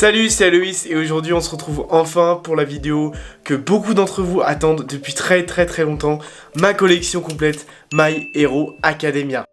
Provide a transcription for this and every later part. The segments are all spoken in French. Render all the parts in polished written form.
Salut, c'est Aloïs et aujourd'hui on se retrouve enfin pour la vidéo que beaucoup d'entre vous attendent depuis très longtemps, ma collection complète My Hero Academia.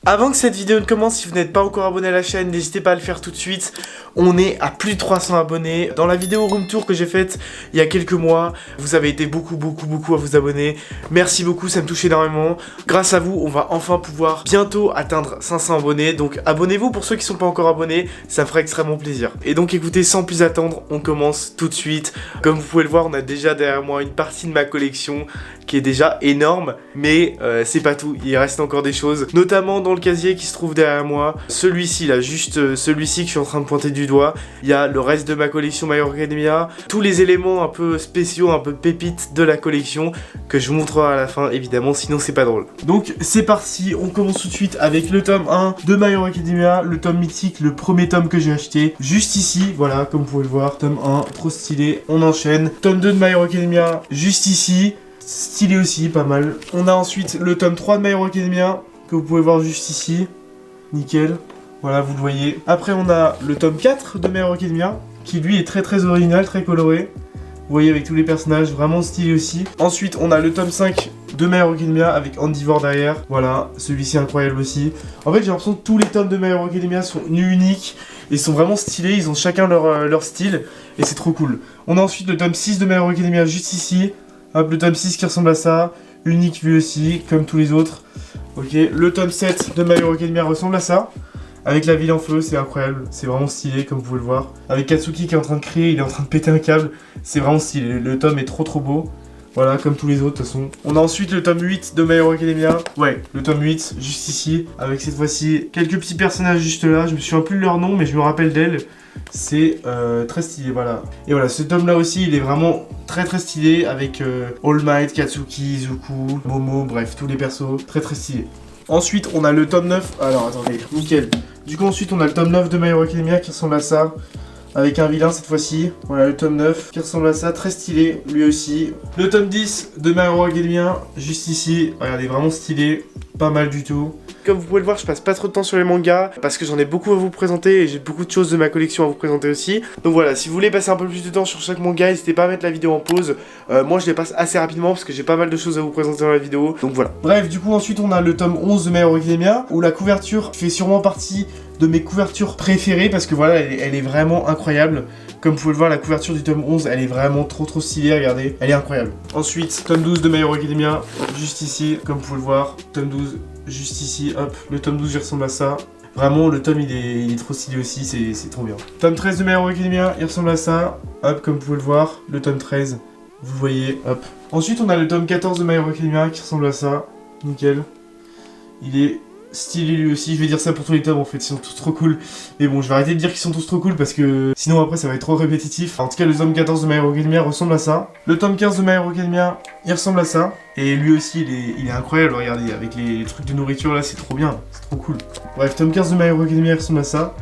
Avant que cette vidéo ne commence, si vous n'êtes pas encore abonné à la chaîne, n'hésitez pas à le faire tout de suite. On est à plus de 300 abonnés. Dans la vidéo room tour que j'ai faite il y a quelques mois, vous avez été beaucoup à vous abonner. Merci beaucoup, ça me touche énormément. Grâce à vous, on va enfin pouvoir bientôt atteindre 500 abonnés. Donc abonnez-vous pour ceux qui ne sont pas encore abonnés, ça me ferait extrêmement plaisir. Et donc écoutez, sans plus attendre, on commence tout de suite. Comme vous pouvez le voir, on a déjà derrière moi une partie de ma collection qui est déjà énorme, mais c'est pas tout, il reste encore des choses, notamment dans le casier qui se trouve derrière moi, celui-ci là, juste celui-ci que je suis en train de pointer du doigt. Il y a le reste de ma collection My Hero Academia, tous les éléments un peu spéciaux, un peu pépites de la collection que je vous montrerai à la fin évidemment, sinon c'est pas drôle. Donc c'est parti, on commence tout de suite avec le tome 1 de My Hero Academia, le tome mythique, le premier tome que j'ai acheté, juste ici, voilà, comme vous pouvez le voir, tome 1, trop stylé, on enchaîne, tome 2 de My Hero Academia, juste ici, stylé aussi, pas mal. On a ensuite le tome 3 de My Hero Academia, que vous pouvez voir juste ici, nickel, voilà, vous le voyez. Après on a le tome 4 de My Hero Academia, qui lui est très original, très coloré. Vous voyez avec tous les personnages, vraiment stylé aussi. Ensuite on a le tome 5 de My Hero Academia avec Andivore derrière, voilà, celui-ci incroyable aussi. En fait j'ai l'impression que tous les tomes de My Hero Academia sont uniques, et sont vraiment stylés, ils ont chacun leur style, et c'est trop cool. On a ensuite le tome 6 de My Hero Academia juste ici. Hop, le tome 6 qui ressemble à ça, unique lui aussi, comme tous les autres. Ok, le tome 7 de My Hero Academia ressemble à ça, avec la ville en feu, c'est incroyable, c'est vraiment stylé comme vous pouvez le voir. Avec Katsuki qui est en train de crier, il est en train de péter un câble, c'est vraiment stylé, le tome est trop beau. Voilà, comme tous les autres de toute façon. On a ensuite le tome 8 de My Hero Academia. Ouais, le tome 8, juste ici, avec cette fois-ci quelques petits personnages juste là, je me souviens plus de leur nom, mais je me rappelle d'elle. C'est très stylé, voilà. Et voilà, ce tome là aussi, il est vraiment très stylé avec All Might, Katsuki, Izuku, Momo, bref, tous les persos, très stylé. Ensuite, on a le tome 9, alors attendez, nickel. Du coup, ensuite, on a le tome 9 de My Hero Academia qui ressemble à ça, avec un vilain cette fois-ci. Voilà, le tome 9 qui ressemble à ça, très stylé, lui aussi. Le tome 10 de My Hero Academia, juste ici, regardez, vraiment stylé, pas mal du tout. Comme vous pouvez le voir, je passe pas trop de temps sur les mangas parce que j'en ai beaucoup à vous présenter et j'ai beaucoup de choses de ma collection à vous présenter aussi. Donc voilà, si vous voulez passer un peu plus de temps sur chaque manga, n'hésitez pas à mettre la vidéo en pause. Moi je les passe assez rapidement parce que j'ai pas mal de choses à vous présenter dans la vidéo. Donc voilà. Bref, du coup ensuite on a le tome 11 de My Hero Academia où la couverture fait sûrement partie de mes couvertures préférées parce que voilà, elle est vraiment incroyable. Comme vous pouvez le voir, la couverture du tome 11, elle est vraiment trop stylée, regardez, elle est incroyable. Ensuite, tome 12 de My Hero Academia, juste ici, comme vous pouvez le voir, tome 12, juste ici, hop, le tome 12 il ressemble à ça. Vraiment, le tome il est trop stylé aussi, c'est trop bien. Tome 13 de My Hero Academia, il ressemble à ça, hop, comme vous pouvez le voir, le tome 13, vous voyez, hop. Ensuite, on a le tome 14 de My Hero Academia qui ressemble à ça, nickel. Il est stylé lui aussi, je vais dire ça pour tous les tomes en fait, ils sont tous trop cool. Mais bon, je vais arrêter de dire qu'ils sont tous trop cool parce que sinon après ça va être trop répétitif. En tout cas, le tome 14 de My Hero Academia ressemble à ça. Le tome 15 de My Hero Academia, il ressemble à ça. Et lui aussi, il est incroyable, regardez, avec les trucs de nourriture là, c'est trop bien, c'est trop cool. Bref, tome 15 de My Hero Academia, il ressemble à ça.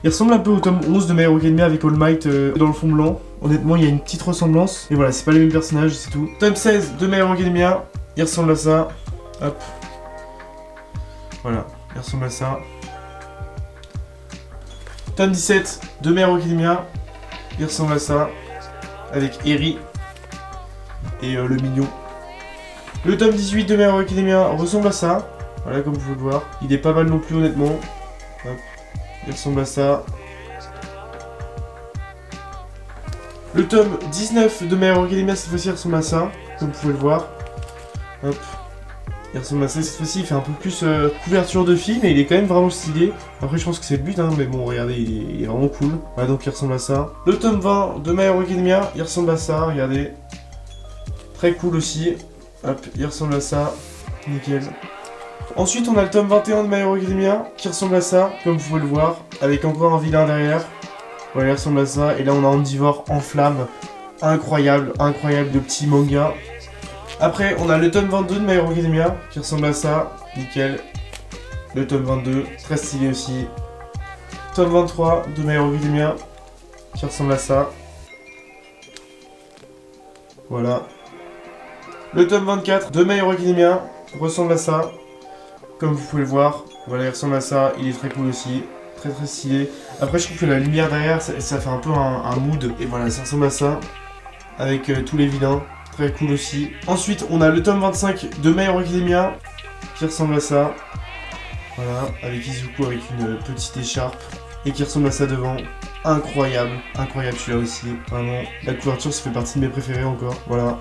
Il ressemble un peu au tome 11 de My Hero Academia avec All Might dans le fond blanc. Honnêtement, il y a une petite ressemblance. Et voilà, c'est pas les mêmes personnages, c'est tout. Tome 16 de My Hero Academia, il ressemble à ça. Hop. Voilà, il ressemble à ça. Tome 17 de My Hero Academia, il ressemble à ça. Avec Eri et le mignon. Le tome 18 de My Hero Academia ressemble à ça. Voilà, comme vous pouvez le voir. Il est pas mal non plus, honnêtement. Hop. Il ressemble à ça. Le tome 19 de My Hero Academia, cette fois-ci, ressemble à ça. Comme vous pouvez le voir. Hop. Il ressemble à ça, cette fois-ci il fait un peu plus couverture de film et il est quand même vraiment stylé. Après je pense que c'est le but hein, mais bon regardez il est vraiment cool. Voilà donc il ressemble à ça. Le tome 20 de My Hero Academia, il ressemble à ça, regardez. Très cool aussi. Hop, il ressemble à ça. Nickel. Ensuite on a le tome 21 de My Hero Academia qui ressemble à ça, comme vous pouvez le voir, avec encore un vilain derrière. Voilà il ressemble à ça. Et là on a Andivore en flamme. Incroyable de petits mangas. Après, on a le tome 22 de My Hero Academia qui ressemble à ça, nickel. Le tome 22, très stylé aussi. Tome 23 de My Hero Academia qui ressemble à ça. Voilà. Le tome 24 de My Hero Academia ressemble à ça. Comme vous pouvez le voir, voilà, il ressemble à ça. Il est très cool aussi, très très stylé. Après, je trouve que la lumière derrière, ça fait un peu un mood. Et voilà, ça ressemble à ça. Avec tous les vilains. Très cool aussi. Ensuite, on a le tome 25 de My Hero Academia qui ressemble à ça. Voilà, avec Izuku avec une petite écharpe. Et qui ressemble à ça devant. Incroyable, incroyable celui-là aussi. Vraiment, la couverture, ça fait partie de mes préférés encore. Voilà.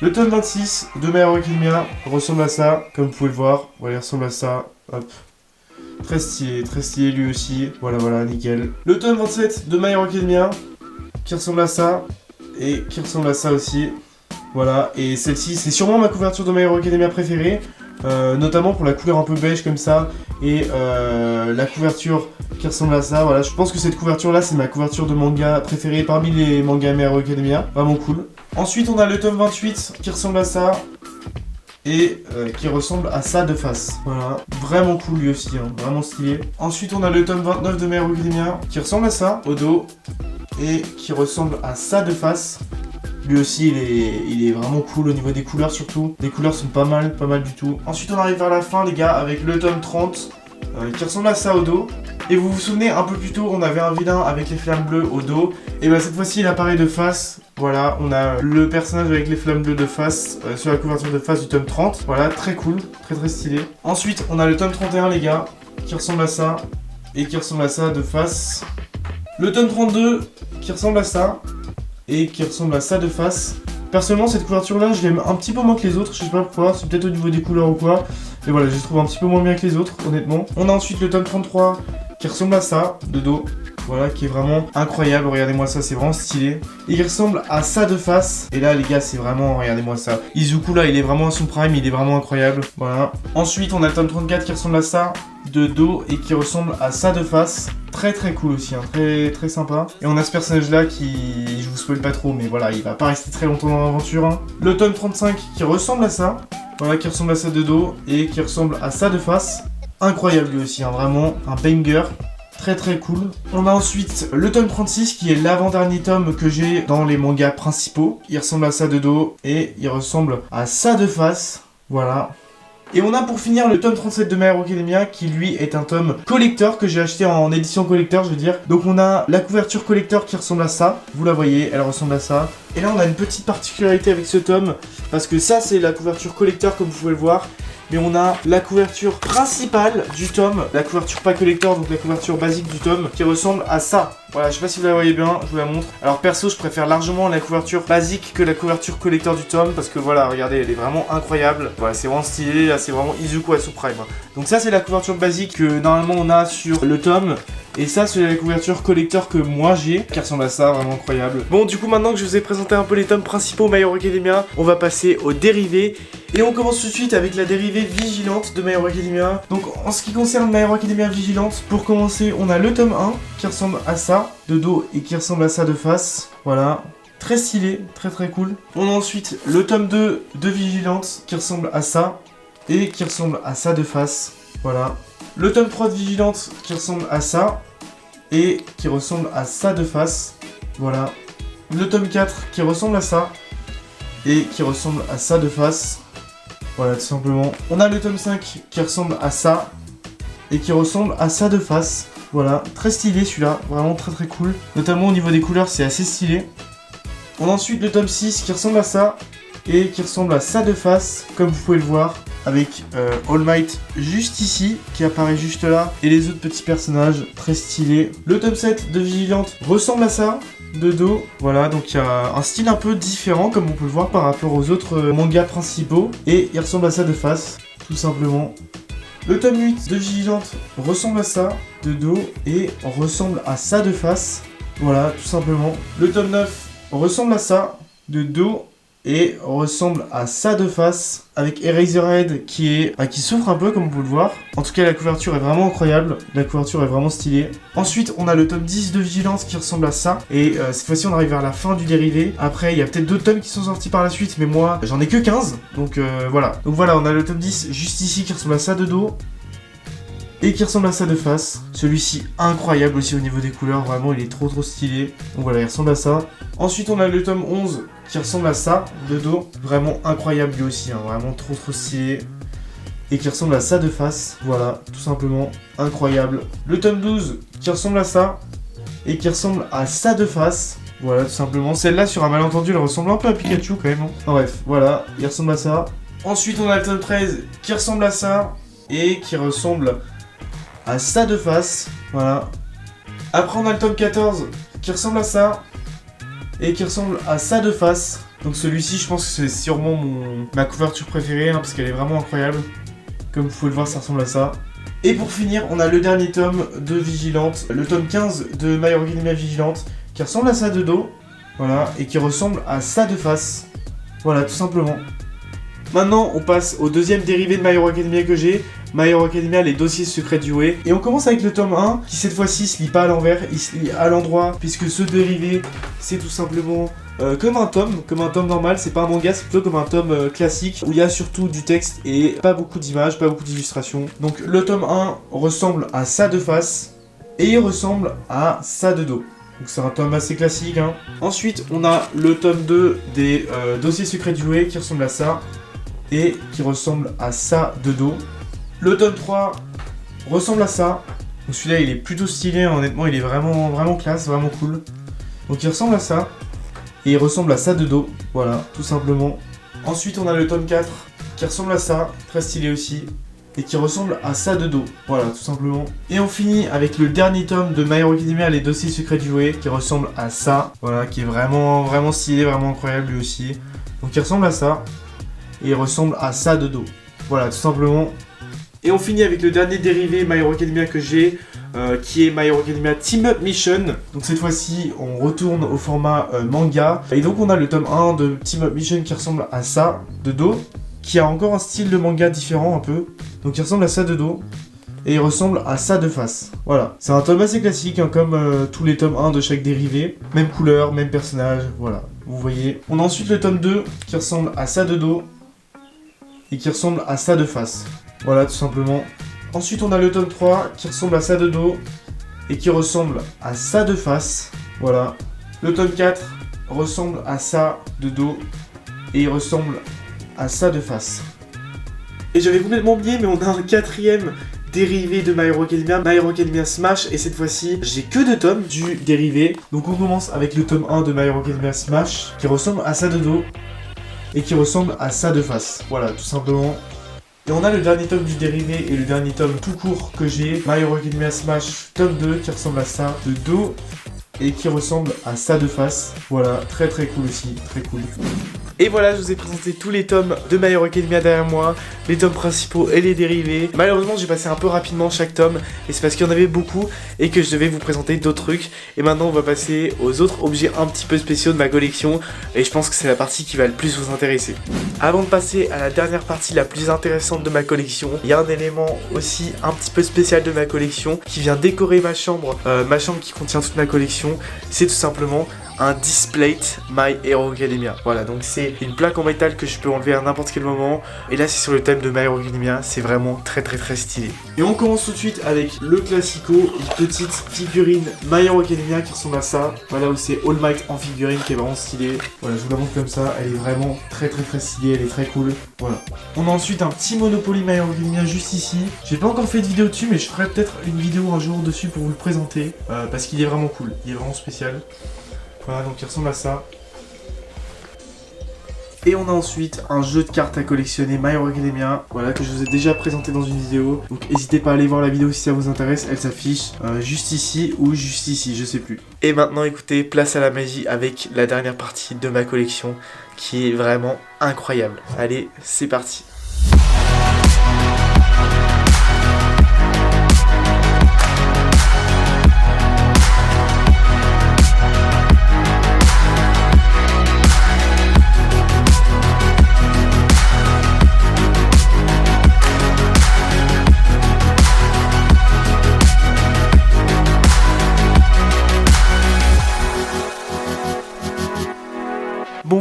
Le tome 26 de My Hero Academia ressemble à ça, comme vous pouvez le voir. Voilà, il ressemble à ça. Hop. Très stylé lui aussi. Voilà, voilà, nickel. Le tome 27 de My Hero Academia qui ressemble à ça. Et qui ressemble à ça aussi. Voilà, et celle-ci, c'est sûrement ma couverture de My Hero Academia préférée. Notamment pour la couleur un peu beige comme ça. Et la couverture qui ressemble à ça. Voilà, je pense que cette couverture-là, c'est ma couverture de manga préférée parmi les mangas My Hero Academia. Vraiment cool. Ensuite, on a le tome 28 qui ressemble à ça. Et qui ressemble à ça de face. Voilà, vraiment cool lui aussi, hein, vraiment stylé. Ensuite, on a le tome 29 de My Hero Academia qui ressemble à ça au dos. Et qui ressemble à ça de face. Lui aussi, il est vraiment cool au niveau des couleurs surtout. Les couleurs sont pas mal du tout. Ensuite, on arrive vers la fin, les gars, avec le tome 30 qui ressemble à ça au dos. Et vous vous souvenez, un peu plus tôt, on avait un vilain avec les flammes bleues au dos. Et bah cette fois-ci, il apparaît de face. Voilà, on a le personnage avec les flammes bleues de face sur la couverture de face du tome 30. Voilà, très cool, très très stylé. Ensuite, on a le tome 31, les gars, qui ressemble à ça. Et qui ressemble à ça de face. Le tome 32, qui ressemble à ça. Et qui ressemble à ça de face. Personnellement, cette couverture là, je l'aime un petit peu moins que les autres, je sais pas pourquoi, c'est peut-être au niveau des couleurs ou quoi. Mais voilà, je les trouve un petit peu moins bien que les autres, honnêtement. On a ensuite le tome 33 qui ressemble à ça, de dos. Voilà, qui est vraiment incroyable, regardez-moi ça, c'est vraiment stylé. Il ressemble à ça de face. Et là les gars, c'est vraiment, regardez-moi ça. Izuku là, il est vraiment à son prime, il est vraiment incroyable. Voilà. Ensuite, on a le tome 34 qui ressemble à ça de dos et qui ressemble à ça de face. Très très cool aussi, hein. Très très sympa. Et on a ce personnage là qui, je vous spoil pas trop, mais voilà, il va pas rester très longtemps dans l'aventure, hein. Le tome 35 qui ressemble à ça. Voilà, qui ressemble à ça de dos et qui ressemble à ça de face. Incroyable lui aussi, hein. Vraiment un banger. Très très cool. On a ensuite le tome 36 qui est l'avant-dernier tome que j'ai dans les mangas principaux. Il ressemble à ça de dos et il ressemble à ça de face. Voilà. Et on a pour finir le tome 37 de My Hero Academia qui lui est un tome collector que j'ai acheté en édition collector, je veux dire. Donc on a la couverture collector qui ressemble à ça, vous la voyez, elle ressemble à ça. Et là on a une petite particularité avec ce tome, parce que ça c'est la couverture collector comme vous pouvez le voir. Mais on a la couverture principale du tome, la couverture pas collector, donc la couverture basique du tome, qui ressemble à ça. Voilà, je sais pas si vous la voyez bien, je vous la montre. Alors perso, je préfère largement la couverture basique que la couverture collector du tome, parce que voilà, regardez, elle est vraiment incroyable. Voilà, c'est vraiment stylé, là c'est vraiment Izuku à son prime. Donc ça c'est la couverture basique que normalement on a sur le tome. Et ça, c'est la couverture collector que moi j'ai, qui ressemble à ça, vraiment incroyable. Bon, du coup, maintenant que je vous ai présenté un peu les tomes principaux My Hero Academia, on va passer aux dérivés. Et on commence tout de suite avec la dérivée Vigilante de My Hero Academia. Donc, en ce qui concerne My Hero Academia Vigilante, pour commencer, on a le tome 1 qui ressemble à ça, de dos, et qui ressemble à ça de face. Voilà. Très stylé, très très cool. On a ensuite le tome 2 de Vigilante qui ressemble à ça, et qui ressemble à ça de face. Voilà. Le tome 3 de Vigilante qui ressemble à ça et qui ressemble à ça de face. Voilà. Le tome 4 qui ressemble à ça et qui ressemble à ça de face. Voilà, tout simplement. On a le tome 5 qui ressemble à ça et qui ressemble à ça de face. Voilà, très stylé celui-là, vraiment très très cool. Notamment au niveau des couleurs, c'est assez stylé. On a ensuite le tome 6 qui ressemble à ça et qui ressemble à ça de face, comme vous pouvez le voir. Avec All Might juste ici, qui apparaît juste là, et les autres petits personnages très stylés. Le tome 7 de Vigilante ressemble à ça, de dos. Voilà, donc il y a un style un peu différent, comme on peut le voir par rapport aux autres mangas principaux. Et il ressemble à ça de face, tout simplement. Le tome 8 de Vigilante ressemble à ça, de dos, et ressemble à ça de face. Voilà, tout simplement. Le tome 9 ressemble à ça, de dos, et ressemble à ça de face, avec Eraserhead qui souffre un peu comme vous pouvez le voir. En tout cas la couverture est vraiment incroyable, la couverture est vraiment stylée. Ensuite on a le tome 10 de Vigilance qui ressemble à ça, et cette fois-ci on arrive vers la fin du dérivé. Après il y a peut-être d'autres tomes qui sont sortis par la suite, mais moi j'en ai que 15, donc voilà. Donc voilà, on a le tome 10 juste ici qui ressemble à ça de dos, et qui ressemble à ça de face. Celui-ci incroyable aussi au niveau des couleurs, vraiment il est trop stylé. Donc voilà, il ressemble à ça. Ensuite on a le tome 11 qui ressemble à ça de dos, vraiment incroyable lui aussi, hein, vraiment trop stylé. Et qui ressemble à ça de face, voilà, tout simplement incroyable. Le tome 12 qui ressemble à ça, et qui ressemble à ça de face. Voilà, tout simplement. Celle-là, sur un malentendu, elle ressemble un peu à Pikachu quand même. Hein. Bref, voilà, il ressemble à ça. Ensuite on a le tome 13 qui ressemble à ça, et qui ressemble à ça de face, voilà. Après on a le tome 14 qui ressemble à ça, et qui ressemble à ça de face. Donc celui-ci je pense que c'est sûrement ma couverture préférée, hein, parce qu'elle est vraiment incroyable. Comme vous pouvez le voir, ça ressemble à ça. Et pour finir, on a le dernier tome de Vigilante, le tome 15 de My Hero Academia Vigilante, qui ressemble à ça de dos, voilà, et qui ressemble à ça de face. Voilà, tout simplement. Maintenant, on passe au deuxième dérivé de My Hero Academia que j'ai, My Hero Academia, les dossiers secrets du Way. Et on commence avec le tome 1, qui cette fois-ci se lit pas à l'envers, il se lit à l'endroit, puisque ce dérivé, c'est tout simplement comme un tome normal, c'est pas un manga, c'est plutôt comme un tome classique, où il y a surtout du texte et pas beaucoup d'images, pas beaucoup d'illustrations. Donc le tome 1 ressemble à ça de face, et il ressemble à ça de dos. Donc c'est un tome assez classique, hein. Ensuite, on a le tome 2 des dossiers secrets du Way, qui ressemble à ça, et qui ressemble à ça de dos. Le tome 3 ressemble à ça. Donc celui-là il est plutôt stylé, hein. Honnêtement il est vraiment classe, vraiment cool. Donc il ressemble à ça. Et il ressemble à ça de dos. Voilà, tout simplement. Ensuite on a le tome 4 qui ressemble à ça, très stylé aussi. Et qui ressemble à ça de dos. Voilà, tout simplement. Et on finit avec le dernier tome de My Hero Academia, les dossiers secrets du Way, qui ressemble à ça. Voilà, qui est vraiment stylé, vraiment incroyable lui aussi. Donc il ressemble à ça. Et il ressemble à ça de dos. Voilà, tout simplement. Et on finit avec le dernier dérivé My Hero Academia que j'ai, qui est My Hero Academia Team Up Mission. Donc cette fois-ci, on retourne au format manga. Et donc on a le tome 1 de Team Up Mission qui ressemble à ça de dos, qui a encore un style de manga différent un peu. Donc il ressemble à ça de dos, et il ressemble à ça de face. Voilà, c'est un tome assez classique, hein, comme tous les tomes 1 de chaque dérivé. Même couleur, même personnage, voilà, vous voyez. On a ensuite le tome 2 qui ressemble à ça de dos, et qui ressemble à ça de face. Voilà, tout simplement. Ensuite, on a le tome 3 qui ressemble à ça de dos et qui ressemble à ça de face. Voilà. Le tome 4 ressemble à ça de dos et il ressemble à ça de face. Et j'avais complètement oublié, mais on a un quatrième dérivé de My Hero Academia, My Hero Academia Smash, et cette fois-ci, j'ai que 2 tomes du dérivé. Donc on commence avec le tome 1 de My Hero Academia Smash qui ressemble à ça de dos et qui ressemble à ça de face. Voilà, tout simplement. Et on a le dernier tome du dérivé et le dernier tome tout court que j'ai, My Hero Academia Smash tome 2 qui ressemble à ça de dos et qui ressemble à ça de face. Voilà, très cool aussi, très cool. Et voilà, je vous ai présenté tous les tomes de My Hero Academia derrière moi, les tomes principaux et les dérivés. Malheureusement, j'ai passé un peu rapidement chaque tome, et c'est parce qu'il y en avait beaucoup et que je devais vous présenter d'autres trucs. Et maintenant, on va passer aux autres objets un petit peu spéciaux de ma collection, et je pense que c'est la partie qui va le plus vous intéresser. Avant de passer à la dernière partie la plus intéressante de ma collection, il y a un élément aussi un petit peu spécial de ma collection qui vient décorer ma chambre qui contient toute ma collection. C'est tout simplement un Displate My Hero Academia. Voilà, donc c'est une plaque en métal que je peux enlever à n'importe quel moment. Et là, c'est sur le thème de My Hero Academia. C'est vraiment très stylé. Et on commence tout de suite avec le classico, une petite figurine My Hero Academia qui ressemble à ça. Voilà, où c'est All Might en figurine qui est vraiment stylée. Voilà, je vous la montre comme ça. Elle est vraiment très stylée. Elle est très cool. Voilà. On a ensuite un petit Monopoly My Hero Academia juste ici. J'ai pas encore fait de vidéo dessus, mais je ferai peut-être une vidéo un jour dessus pour vous le présenter. Parce qu'il est vraiment cool. Il est vraiment spécial. Voilà, donc il ressemble à ça. Et on a ensuite un jeu de cartes à collectionner My Hero Academia, voilà, que je vous ai déjà présenté dans une vidéo. Donc n'hésitez pas à aller voir la vidéo si ça vous intéresse, elle s'affiche juste ici ou juste ici, je sais plus. Et maintenant écoutez, place à la magie avec la dernière partie de ma collection qui est vraiment incroyable. Allez, c'est parti.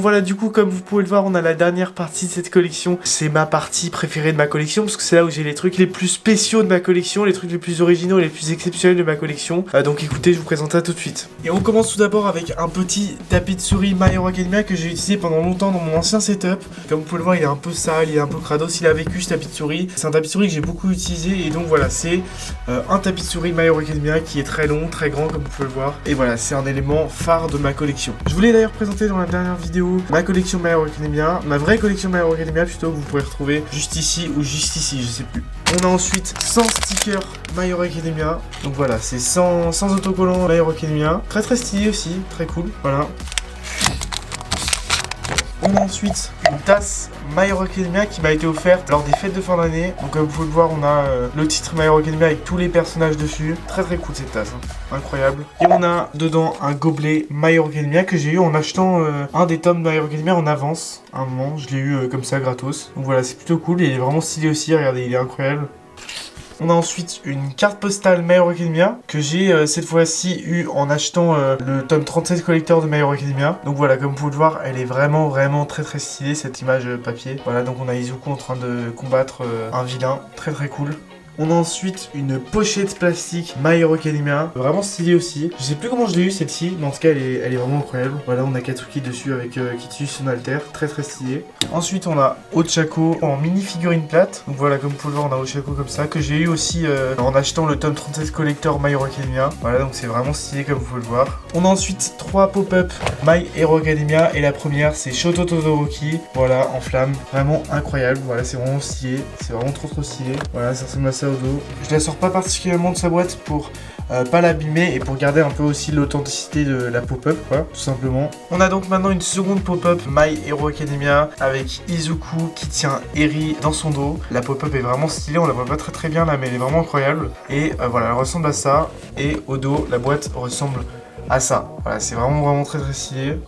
voilà, du coup, comme vous pouvez le voir, on a la dernière partie de cette collection. C'est ma partie préférée de ma collection, parce que c'est là où j'ai les trucs les plus spéciaux de ma collection, les trucs les plus originaux et les plus exceptionnels de ma collection. Donc écoutez, je vous présente ça tout de suite. Et on commence tout d'abord avec un petit tapis de souris My Hero Academia que j'ai utilisé pendant longtemps dans mon ancien setup. Comme vous pouvez le voir, il est un peu sale, il est un peu crados, il a vécu ce tapis de souris. C'est un tapis de souris que j'ai beaucoup utilisé, et donc voilà, c'est un tapis de souris My Hero Academia qui est très long, très grand, comme vous pouvez le voir. Et voilà, c'est un élément phare de ma collection. Je voulais d'ailleurs présenter dans la dernière vidéo ma collection My Hero Academia, ma vraie collection My Hero Academia plutôt, que vous pourrez retrouver juste ici ou juste ici, je sais plus. On a ensuite 100 stickers My Hero Academia. Donc voilà, c'est 100 autocollants My Hero Academia. Très très stylé aussi, très cool. Voilà. On a ensuite une tasse My Hero Academia qui m'a été offerte lors des fêtes de fin d'année. Donc comme vous pouvez le voir, on a le titre My Hero Academia avec tous les personnages dessus. Très très cool cette tasse, hein. Incroyable. Et on a dedans un gobelet My Hero Academia que j'ai eu en achetant un des tomes My Hero Academia en avance. À un moment, je l'ai eu comme ça gratos. Donc voilà, c'est plutôt cool et il est vraiment stylé aussi, regardez, il est incroyable. On a ensuite une carte postale My Hero Academia que j'ai cette fois-ci eu en achetant le tome 37 collector de My Hero Academia. Donc voilà, comme vous pouvez le voir, elle est vraiment très très stylée cette image papier. Voilà, donc on a Izuku en train de combattre un vilain, très très cool. On a ensuite une pochette plastique My Hero Academia, vraiment stylée aussi. Je sais plus comment je l'ai eu celle-ci, mais en tout cas elle est vraiment incroyable. Voilà, on a Katsuki dessus avec qui tue son alter, très très stylé. Ensuite on a Ochako en mini figurine plate. Donc voilà, comme vous pouvez le voir, on a Ochako comme ça, que j'ai eu aussi en achetant le tome 37 collector My Hero Academia. Voilà, donc c'est vraiment stylé comme vous pouvez le voir. On a ensuite 3 pop-up My Hero Academia, et la première c'est Shoto Todoroki, voilà, en flamme, vraiment incroyable. Voilà, c'est vraiment stylé, c'est vraiment trop stylé. Voilà, ça ressemble à ça au dos. Je la sors pas particulièrement de sa boîte pour pas l'abîmer et pour garder un peu aussi l'authenticité de la pop-up, quoi, tout simplement. On a donc maintenant une seconde pop-up My Hero Academia avec Izuku qui tient Eri dans son dos. La pop-up est vraiment stylée, on la voit pas très bien là, mais elle est vraiment incroyable. Et voilà, elle ressemble à ça, et au dos, la boîte ressemble à ça. Voilà, c'est vraiment très stylé.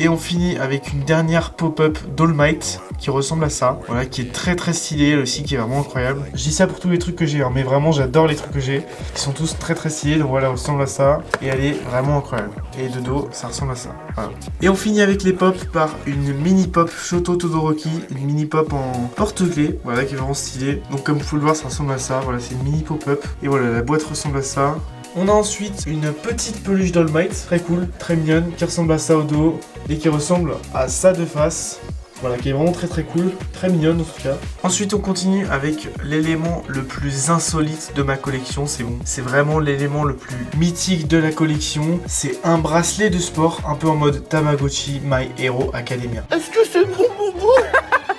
Et on finit avec une dernière pop-up d'All Might qui ressemble à ça, voilà, qui est très stylée aussi, qui est vraiment incroyable. Je dis ça pour tous les trucs que j'ai, hein, mais vraiment j'adore les trucs que j'ai, ils sont tous très stylés. Donc voilà, elle ressemble à ça, et elle est vraiment incroyable. Et de dos, ça ressemble à ça, voilà. Et on finit avec les pop par une mini pop Shoto Todoroki, une mini pop en porte-clés, voilà, qui est vraiment stylée. Donc comme vous pouvez le voir, ça ressemble à ça, voilà, c'est une mini pop-up. Et voilà, la boîte ressemble à ça. On a ensuite une petite peluche d'All Might, très cool, très mignonne, qui ressemble à ça au dos et qui ressemble à ça de face. Voilà, qui est vraiment très cool, très mignonne en tout cas. Ensuite on continue avec l'élément le plus insolite de ma collection, c'est bon. C'est vraiment l'élément le plus mythique de la collection. C'est un bracelet de sport, un peu en mode Tamagotchi My Hero Academia. Est-ce que c'est bon?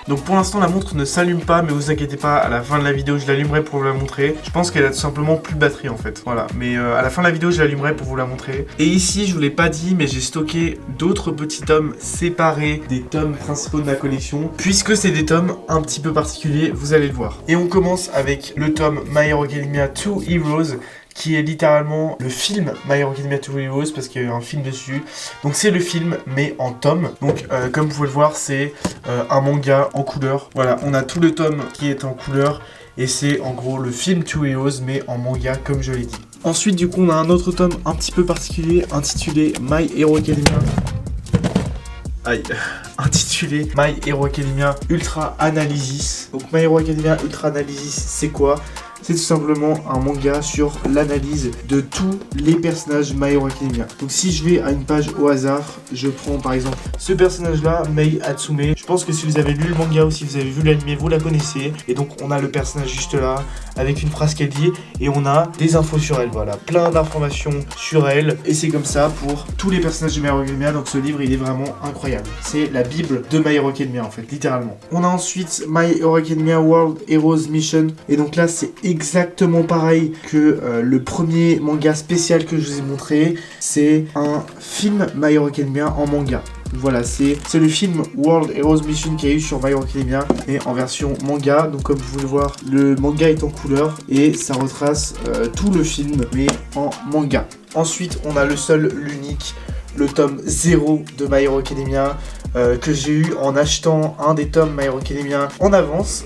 Donc pour l'instant la montre ne s'allume pas, mais vous inquiétez pas, à la fin de la vidéo je l'allumerai pour vous la montrer. Je pense qu'elle a tout simplement plus de batterie en fait, voilà. Mais à la fin de la vidéo je l'allumerai pour vous la montrer. Et ici je vous l'ai pas dit, mais j'ai stocké d'autres petits tomes séparés des tomes principaux de ma collection, puisque c'est des tomes un petit peu particuliers, vous allez le voir. Et on commence avec le tome My Hero Academia 2 Heroes, qui est littéralement le film My Hero Academia 2 Heroes, parce qu'il y a eu un film dessus. Donc c'est le film, mais en tome. Donc comme vous pouvez le voir, c'est un manga en couleur. Voilà, on a tout le tome qui est en couleur, et c'est en gros le film 2 Heroes, mais en manga, comme je l'ai dit. Ensuite, du coup, on a un autre tome un petit peu particulier, intitulé My Hero Academia. Aïe. Intitulé My Hero Academia Ultra Analysis. Donc My Hero Academia Ultra Analysis, c'est quoi ? C'est tout simplement un manga sur l'analyse de tous les personnages My Hero Academia. Donc si je vais à une page au hasard, je prends par exemple ce personnage là, Mei Hatsume. Je pense que si vous avez lu le manga ou si vous avez vu l'anime, vous la connaissez. Et donc on a le personnage juste là, avec une phrase qu'elle dit, et on a des infos sur elle, voilà, plein d'informations sur elle. Et c'est comme ça pour tous les personnages de My Hero Academia. Donc ce livre il est vraiment incroyable. C'est la bible de My Hero Academia en fait, littéralement. On a ensuite My Hero Academia World Heroes Mission. Et donc là c'est exactement pareil que le premier manga spécial que je vous ai montré. C'est un film My Hero Academia en manga. Voilà, c'est le film World Heroes Mission qu'il y a eu sur My Hero Academia, et en version manga. Donc comme vous pouvez le voir, le manga est en couleur et ça retrace tout le film mais en manga. Ensuite on a le seul, l'unique, le tome 0 de My Hero Academia. que j'ai eu en achetant un des tomes My Hero Academia en avance.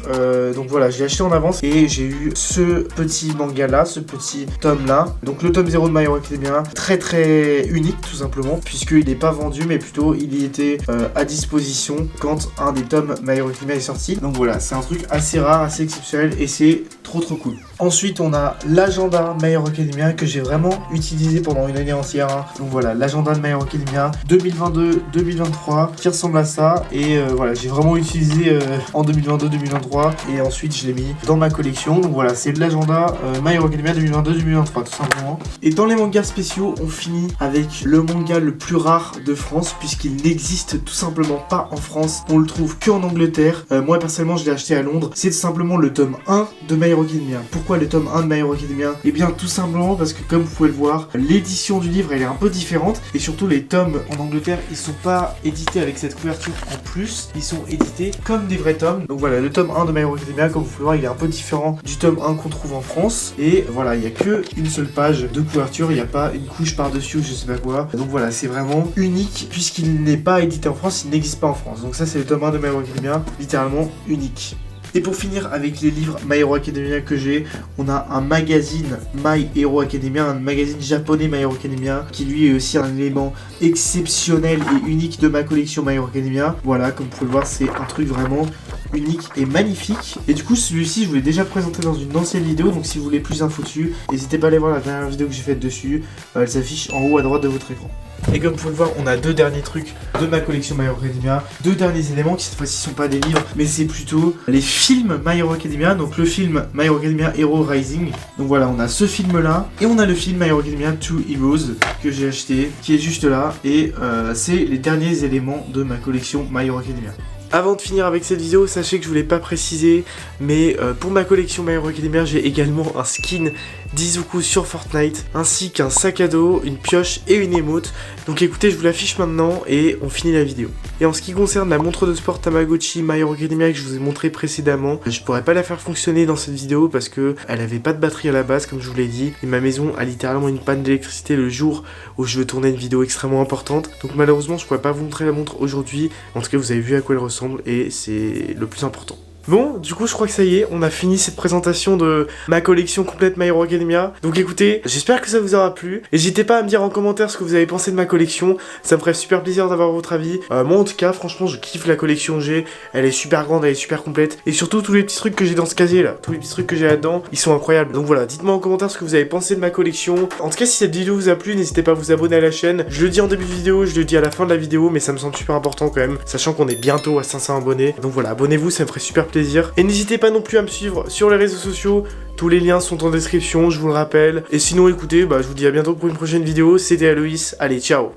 Donc voilà, je l'ai acheté en avance et j'ai eu ce petit manga là, ce petit tome là. Donc le tome 0 de My Hero Academia, très très unique tout simplement, puisqu'il n'est pas vendu mais plutôt il y était à disposition quand un des tomes My Hero Academia est sorti. Donc voilà, c'est un truc assez rare, assez exceptionnel et c'est trop cool. Ensuite on a l'agenda My Hero Academia que j'ai vraiment utilisé pendant une année entière, hein. Donc voilà, l'agenda de My Hero Academia 2022-2023 qui ressemble à ça et voilà, j'ai vraiment utilisé en 2022-2023 et ensuite je l'ai mis dans ma collection. Donc voilà, c'est l'agenda My Hero Academia 2022-2023 tout simplement. Et dans les mangas spéciaux, on finit avec le manga le plus rare de France puisqu'il n'existe tout simplement pas en France. On le trouve que en Angleterre. Moi personnellement je l'ai acheté à Londres. C'est tout simplement le tome 1 de My Hero Academia. Pourquoi le tome 1 de My Hero Academia? Et bien tout simplement parce que comme vous pouvez le voir, l'édition du livre elle est un peu différente et surtout les tomes en Angleterre ils sont pas édités avec cette couverture en plus, ils sont édités comme des vrais tomes. Donc voilà, le tome 1 de My Hero Academia, comme vous pouvez le voir, il est un peu différent du tome 1 qu'on trouve en France et voilà, il n'y a que une seule page de couverture, il n'y a pas une couche par dessus ou je sais pas quoi. Donc voilà, c'est vraiment unique puisqu'il n'est pas édité en France, il n'existe pas en France. Donc ça c'est le tome 1 de My Hero Academia, littéralement unique. Et pour finir avec les livres My Hero Academia que j'ai, on a un magazine My Hero Academia, un magazine japonais My Hero Academia, qui lui est aussi un élément exceptionnel et unique de ma collection My Hero Academia. Voilà, comme vous pouvez le voir, c'est un truc vraiment unique et magnifique. Et du coup, celui-ci, je vous l'ai déjà présenté dans une ancienne vidéo, donc si vous voulez plus d'infos dessus, n'hésitez pas à aller voir la dernière vidéo que j'ai faite dessus. Elle s'affiche en haut à droite de votre écro. Et comme vous pouvez le voir, on a deux derniers trucs de ma collection My Hero Academia, deux derniers éléments qui cette fois-ci sont pas des livres, mais c'est plutôt les films My Hero Academia. Donc le film My Hero Academia Hero Rising. Donc voilà, on a ce film là, et on a le film My Hero Academia 2 Heroes que j'ai acheté, qui est juste là, et c'est les derniers éléments de ma collection My Hero Academia. Avant de finir avec cette vidéo, sachez que je voulais pas préciser, mais pour ma collection My Hero Academia, j'ai également un skin d'Izuku sur Fortnite, ainsi qu'un sac à dos, une pioche et une émote. Donc écoutez, je vous l'affiche maintenant et on finit la vidéo. Et en ce qui concerne la montre de sport Tamagotchi My Hero Academia que je vous ai montré précédemment, je pourrais pas la faire fonctionner dans cette vidéo parce que elle avait pas de batterie à la base comme je vous l'ai dit, et ma maison a littéralement une panne d'électricité le jour où je veux tourner une vidéo extrêmement importante. Donc malheureusement je pourrais pas vous montrer la montre aujourd'hui, en tout cas vous avez vu à quoi elle ressemble et c'est le plus important. Bon, du coup je crois que ça y est, on a fini cette présentation de ma collection complète My Hero Academia. Donc écoutez, j'espère que ça vous aura plu. N'hésitez pas à me dire en commentaire ce que vous avez pensé de ma collection, ça me ferait super plaisir d'avoir votre avis. Moi en tout cas, franchement je kiffe la collection que j'ai, elle est super grande, elle est super complète. Et surtout tous les petits trucs que j'ai dans ce casier là, tous les petits trucs que j'ai là-dedans, ils sont incroyables. Donc voilà, dites-moi en commentaire ce que vous avez pensé de ma collection. En tout cas si cette vidéo vous a plu, n'hésitez pas à vous abonner à la chaîne. Je le dis en début de vidéo, je le dis à la fin de la vidéo, mais ça me semble super important quand même, sachant qu'on est bientôt à 500 abonnés. Donc voilà, abonnez-vous, ça me ferait super plaisir. Et n'hésitez pas non plus à me suivre sur les réseaux sociaux, tous les liens sont en description, je vous le rappelle. Et sinon écoutez, je vous dis à bientôt pour une prochaine vidéo, c'était Aloïs, allez ciao.